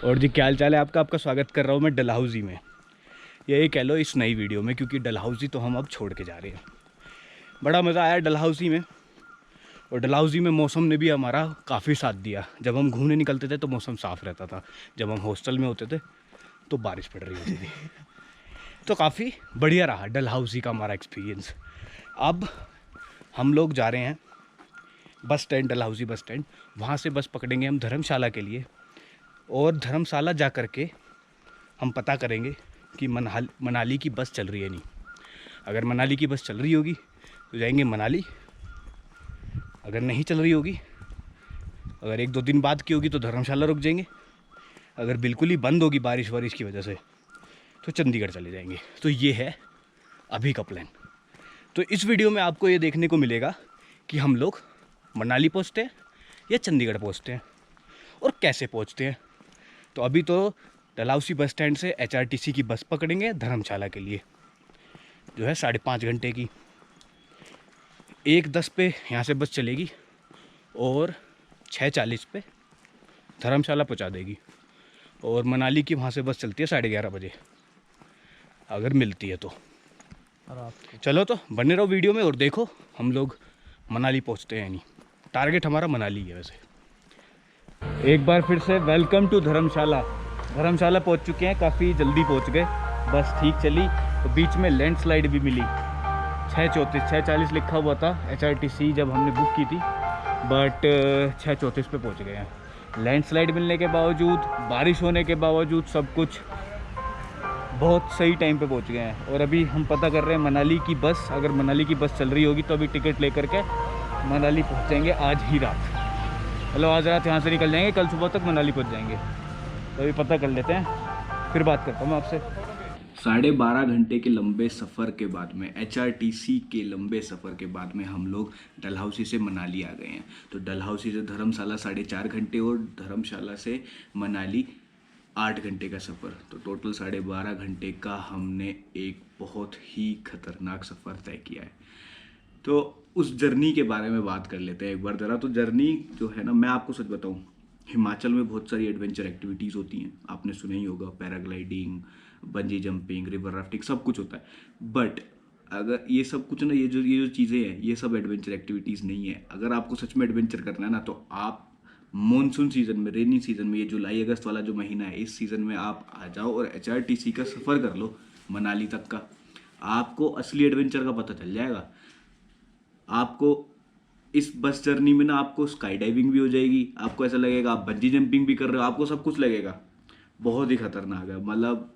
और जी क्या हाल चाल है आपका। आपका स्वागत कर रहा हूँ मैं डलहौजी में। यही कह लो इस नई वीडियो में, क्योंकि डलहौजी तो हम अब छोड़ के जा रहे हैं। बड़ा मज़ा आया डलहौजी में। और डलहौजी में मौसम ने भी हमारा काफ़ी साथ दिया। जब हम घूमने निकलते थे तो मौसम साफ़ रहता था, जब हम हॉस्टल में होते थे तो बारिश पड़ रही होती थी। तो काफ़ी बढ़िया रहा डलहौजी का हमारा एक्सपीरियंस। अब हम लोग जा रहे हैं bus stand, Dalhousie bus stand. वहाँ से बस पकड़ेंगे हम धर्मशाला के लिए। और धर्मशाला जा कर के हम पता करेंगे कि मनाली की बस चल रही है नहीं। अगर मनाली की बस चल रही होगी तो जाएंगे मनाली, अगर नहीं चल रही होगी, अगर एक दो दिन बाद की होगी तो धर्मशाला रुक जाएंगे, अगर बिल्कुल ही बंद होगी बारिश वारिश की वजह से तो चंडीगढ़ चले जाएंगे। तो ये है अभी का प्लान। तो इस वीडियो में आपको ये देखने को मिलेगा कि हम लोग मनाली पहुँचते हैं या चंडीगढ़ पहुँचते हैं और कैसे पहुँचते हैं। तो अभी तो डलहौजी बस स्टैंड से HRTC की बस पकड़ेंगे धर्मशाला के लिए, जो है 5.5 घंटे की। 1:10 पे यहाँ से बस चलेगी और 6:40 पे धर्मशाला पहुँचा देगी। और मनाली की वहाँ से बस चलती है 11:30 बजे, अगर मिलती है तो। चलो तो बने रहो वीडियो में और देखो हम लोग मनाली पहुँचते हैं नहीं। टारगेट हमारा मनाली है वैसे। एक बार फिर से वेलकम टू धर्मशाला। धर्मशाला पहुँच चुके हैं, काफ़ी जल्दी पहुँच गए, बस ठीक चली। तो बीच में लैंडस्लाइड भी मिली। 6:40 लिखा हुआ था HRTC जब हमने बुक की थी, बट 6:34 पे पहुँच गए हैं। लैंडस्लाइड मिलने के बावजूद, बारिश होने के बावजूद, सब कुछ बहुत सही टाइम पे पहुँच गए हैं। और अभी हम पता कर रहे हैं मनाली की बस, अगर मनाली की बस चल रही होगी तो अभी टिकट लेकर के मनाली पहुँचेंगे आज ही रात। मतलब आज रात यहाँ से निकल जाएंगे, कल सुबह तक मनाली पहुँच जाएंगे। तो अभी पता कर लेते हैं, फिर बात करता हूँ मैं आपसे। 12.5 घंटे के लंबे सफ़र के बाद में, HRTC के लंबे सफ़र के बाद में हम लोग डलहौजी से मनाली आ गए हैं। तो डलहौजी से धर्मशाला 4.5 घंटे और धर्मशाला से मनाली 8 घंटे का सफ़र। तो टोटल 12.5 घंटे का हमने एक बहुत ही खतरनाक सफ़र तय किया है। तो उस जर्नी के बारे में बात कर लेते हैं एक बार ज़रा। तो जर्नी जो है ना, मैं आपको सच बताऊँ, हिमाचल में बहुत सारी एडवेंचर एक्टिविटीज़ होती हैं, आपने सुना ही होगा। Paragliding, bungee jumping, river rafting, सब कुछ होता है। बट अगर ये सब कुछ ना, ये जो चीज़ें हैं, ये सब एडवेंचर एक्टिविटीज़ नहीं है। अगर आपको सच में एडवेंचर करना है ना, तो आप मानसून सीज़न में, रेनी सीज़न में, ये जुलाई अगस्त वाला जो महीना है, इस सीज़न में आप आ जाओ और HRTC का सफ़र कर लो मनाली तक का। आपको असली एडवेंचर का पता चल जाएगा। आपको इस बस जर्नी में ना, आपको स्काई डाइविंग भी हो जाएगी, आपको ऐसा लगेगा आप बंजी जंपिंग भी कर रहे हो, आपको सब कुछ लगेगा। बहुत ही खतरनाक है, मतलब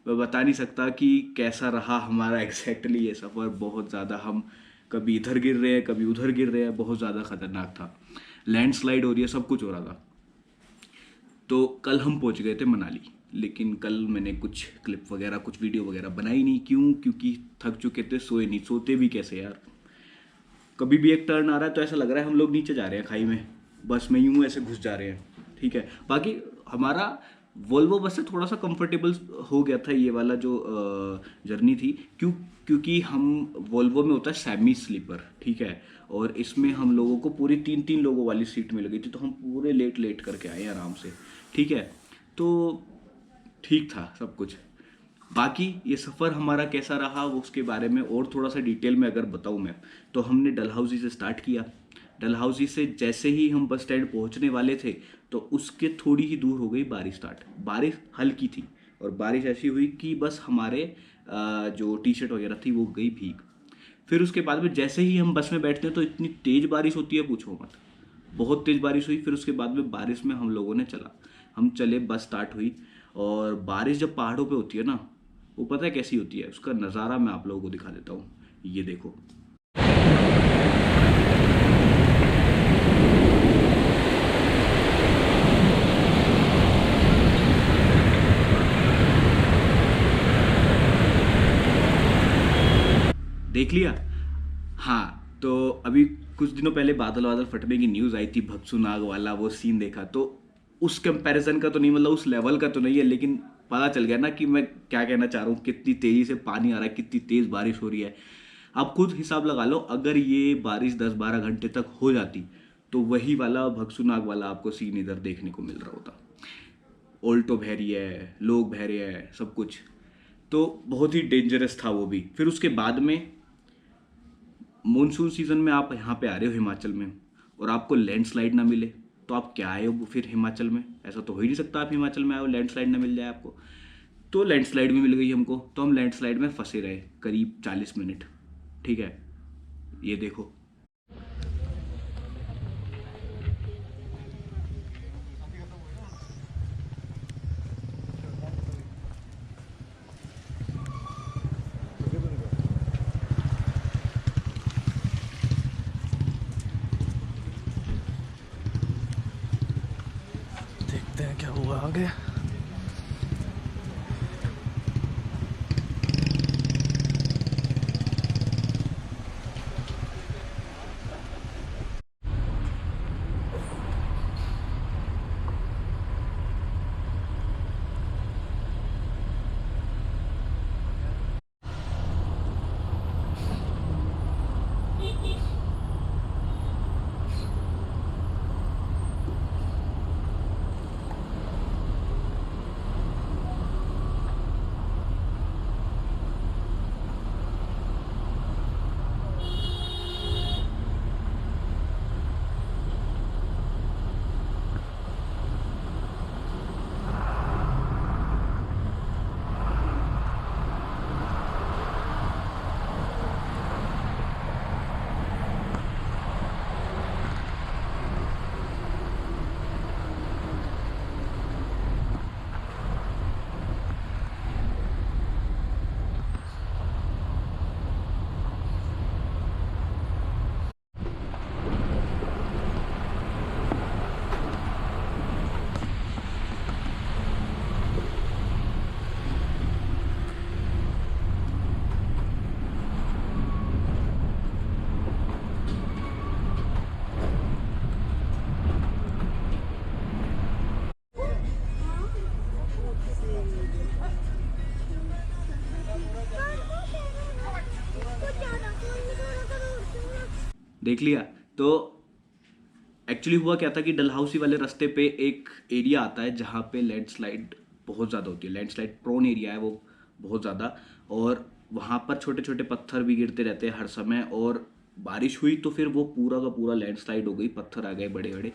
मैं बता नहीं सकता कि कैसा रहा हमारा एग्जैक्टली ये सफ़र। बहुत ज़्यादा हम कभी इधर गिर रहे हैं, कभी उधर गिर रहे हैं, बहुत ज़्यादा खतरनाक था। लैंडस्लाइड हो रही है, सब कुछ हो रहा था। तो कल हम पहुंच गए थे मनाली, लेकिन कल मैंने कुछ क्लिप वगैरह, कुछ वीडियो वगैरह बनाई नहीं। क्यों? क्योंकि थक चुके थे, सोए नहीं। सोते भी कैसे यार, कभी भी एक टर्न आ रहा है तो ऐसा लग रहा है हम लोग नीचे जा रहे हैं खाई में, बस में यूं ऐसे घुस जा रहे हैं। ठीक है, बाकी हमारा वोल्वो बस से थोड़ा सा कंफर्टेबल हो गया था ये वाला जो जर्नी थी। क्योंकि हम वोल्वो में होता है सेमी स्लीपर, ठीक है, और इसमें हम लोगों को पूरी 3-3 लोगों वाली सीट मिल गई थी। तो हम पूरे लेट लेट करके आए आराम से, ठीक है। तो ठीक था सब कुछ। बाकी ये सफ़र हमारा कैसा रहा वो उसके बारे में और थोड़ा सा डिटेल में अगर बताऊँ मैं, तो हमने डलहौजी से स्टार्ट किया। डलहौजी से जैसे ही हम बस स्टैंड पहुंचने वाले थे तो उसके थोड़ी ही दूर हो गई बारिश स्टार्ट। बारिश हल्की थी और बारिश ऐसी हुई कि बस हमारे जो टी शर्ट वगैरह थी वो गई भीग। फिर उसके बाद में जैसे ही हम बस में बैठते हैं तो इतनी तेज़ बारिश होती है, पूछो मत। बहुत तेज़ बारिश हुई। फिर उसके बाद में बारिश में हम लोगों ने हम चले, बस स्टार्ट हुई। और बारिश जब पहाड़ों पे होती है ना, वो पता है कैसी होती है, उसका नज़ारा मैं आप लोगों को दिखा देता हूँ। ये देखो, देख लिया। हाँ, तो अभी कुछ दिनों पहले बादल बादल फटने की न्यूज़ आई थी, भक्सु नाग वाला वो सीन देखा। तो उस कंपैरिजन का तो नहीं, मतलब उस लेवल का तो नहीं है, लेकिन पता चल गया ना कि मैं क्या कहना चाह रहा हूँ। कितनी तेज़ी से पानी आ रहा है, कितनी तेज़ बारिश हो रही है। आप खुद हिसाब लगा लो, अगर ये बारिश 10-12 घंटे तक हो जाती तो वही वाला भक्सु नाग वाला आपको सीन इधर देखने को मिल रहा होता। ऑल्टो बह रही है, लोग बह रहे हैं, सब कुछ। तो बहुत ही डेंजरस था वो भी। फिर उसके बाद में मॉनसून सीज़न में आप यहाँ पे आ रहे हो हिमाचल में और आपको लैंडस्लाइड ना मिले तो आप क्या आए हो फिर हिमाचल में? ऐसा तो हो ही नहीं सकता आप हिमाचल में आए हो लैंडस्लाइड ना मिल जाए आपको। तो लैंडस्लाइड भी मिल गई हमको, तो हम लैंडस्लाइड में फंसे रहे करीब 40 मिनट। ठीक है, ये देखो। देखते हैं क्या हुआ आगे। देख लिया। तो एक्चुअली हुआ क्या था कि डलहौसी वाले रास्ते पे एक एरिया आता है जहाँ पे लैंडस्लाइड बहुत ज़्यादा होती है। लैंडस्लाइड प्रोन एरिया है वो बहुत ज़्यादा, और वहाँ पर छोटे छोटे पत्थर भी गिरते रहते हैं हर समय। और बारिश हुई तो फिर वो पूरा का पूरा लैंडस्लाइड हो गई, पत्थर आ गए बड़े बड़े।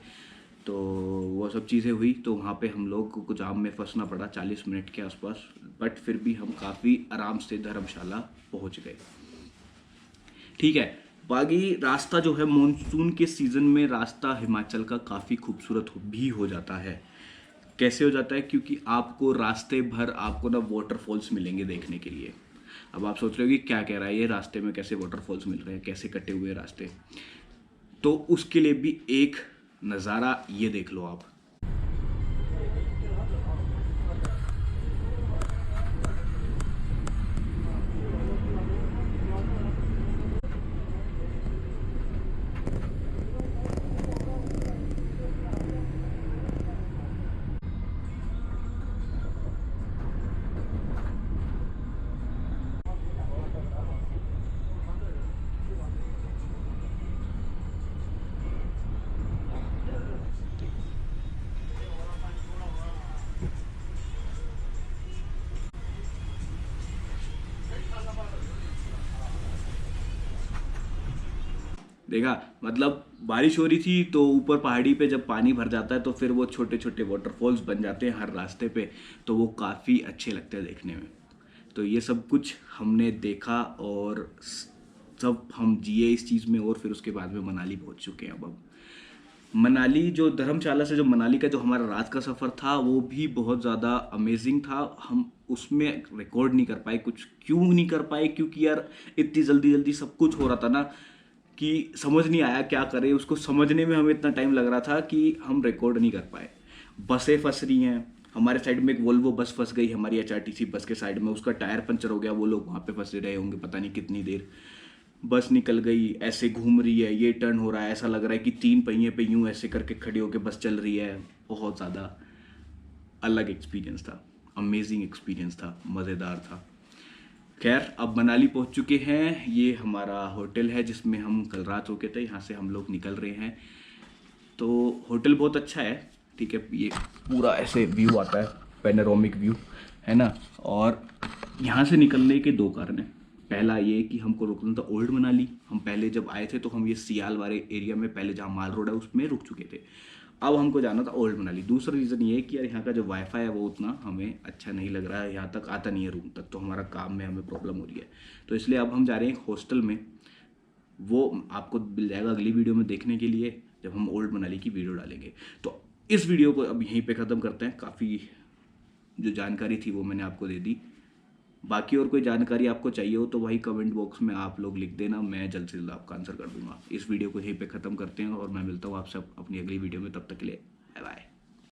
तो वो सब चीज़ें हुई, तो वहाँ पे हम लोग को जाम में फंसना पड़ा 40 मिनट के आसपास। बट फिर भी हम काफ़ी आराम से धर्मशाला पहुँच गए। ठीक है, बाकी रास्ता जो है मॉनसून के सीज़न में रास्ता हिमाचल का काफ़ी खूबसूरत भी हो जाता है। कैसे हो जाता है? क्योंकि आपको रास्ते भर आपको ना वाटरफॉल्स मिलेंगे देखने के लिए। अब आप सोच रहे हो कि क्या कह रहा है ये, रास्ते में कैसे वाटरफॉल्स मिल रहे हैं, कैसे कटे हुए रास्ते? तो उसके लिए भी एक नज़ारा ये देख लो आप। देखा, मतलब बारिश हो रही थी तो ऊपर पहाड़ी पे जब पानी भर जाता है तो फिर वो छोटे छोटे वाटरफॉल्स बन जाते हैं हर रास्ते पे, तो वो काफ़ी अच्छे लगते हैं देखने में। तो ये सब कुछ हमने देखा और सब हम जिए इस चीज़ में, और फिर उसके बाद में मनाली पहुंच चुके हैं। अब मनाली, जो धर्मशाला से जो मनाली का जो हमारा रात का सफ़र था वो भी बहुत ज़्यादा अमेजिंग था। हम उसमें रिकॉर्ड नहीं कर पाए कुछ। क्यों नहीं कर पाए? क्योंकि यार इतनी जल्दी जल्दी सब कुछ हो रहा था ना कि समझ नहीं आया क्या करें। उसको समझने में हमें इतना टाइम लग रहा था कि हम रिकॉर्ड नहीं कर पाए। बसें फंस रही हैं हमारे साइड में, एक वोल्वो बस फंस गई हमारी HRTC बस के साइड में, उसका टायर पंचर हो गया, वो लोग वहाँ पे फंसे रहे होंगे पता नहीं कितनी देर। बस निकल गई, ऐसे घूम रही है, ये टर्न हो रहा है, ऐसा लग रहा है कि 3 पहिए पे यूं ऐसे करके खड़ी होकर बस चल रही है। बहुत ज़्यादा अलग एक्सपीरियंस था, अमेजिंग एक्सपीरियंस था, मज़ेदार था। खैर, अब मनाली पहुंच चुके हैं। ये हमारा होटल है जिसमें हम कल रात रुके थे, यहाँ से हम लोग निकल रहे हैं। तो होटल बहुत अच्छा है। ठीक है, ये पूरा ऐसे व्यू आता है पेनोरामिक व्यू, है ना। और यहाँ से निकलने के दो कारण हैं। पहला ये कि हमको रुकना था ओल्ड मनाली। हम पहले जब आए थे तो हम ये सियाल वाले एरिया में, पहले जहाँ माल रोड है उसमें रुक चुके थे। अब हमको जाना था ओल्ड मनाली। दूसरा रीज़न ये है कि यार यहाँ का जो वाईफाई है वो उतना हमें अच्छा नहीं लग रहा है, यहाँ तक आता नहीं है रूम तक, तो हमारा काम में हमें प्रॉब्लम हो रही है। तो इसलिए अब हम जा रहे हैं हॉस्टल में। वो आपको मिल जाएगा अगली वीडियो में देखने के लिए, जब हम ओल्ड मनाली की वीडियो डालेंगे। तो इस वीडियो को अब यहीं पे ख़त्म करते हैं। काफ़ी जो जानकारी थी वो मैंने आपको दे दी। बाकी और कोई जानकारी आपको चाहिए हो तो भाई कमेंट बॉक्स में आप लोग लिख देना, मैं जल्द से जल्द आपका आंसर कर दूंगा। इस वीडियो को यहीं पे ख़त्म करते हैं और मैं मिलता हूँ आपसे अपनी अगली वीडियो में। तब तक के लिए बाय बाय।